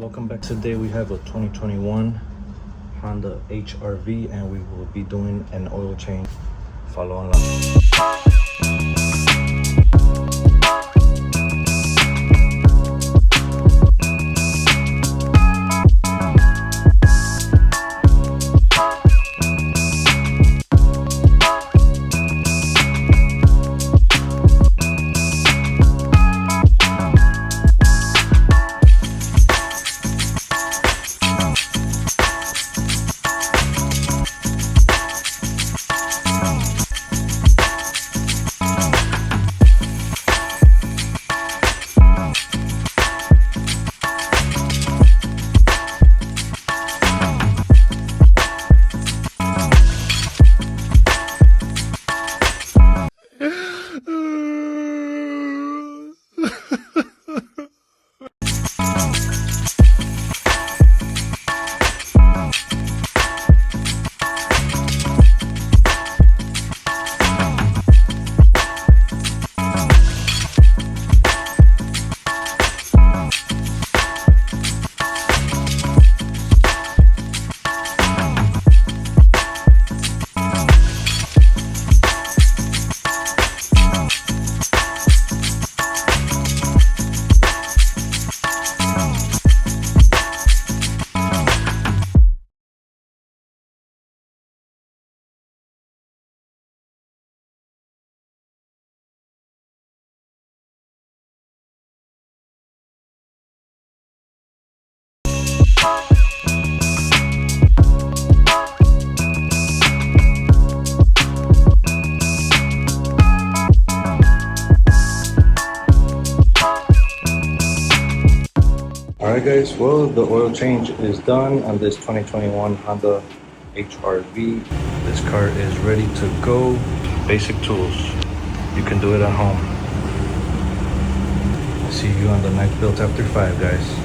welcome back. Today we have a 2021 Honda HR-V and we will be doing an oil change. Follow online. Alright guys, well the oil change is done on this 2021 Honda HR-V. This car is ready to go. Basic tools. You can do it at home. See you on the night built after 5 guys.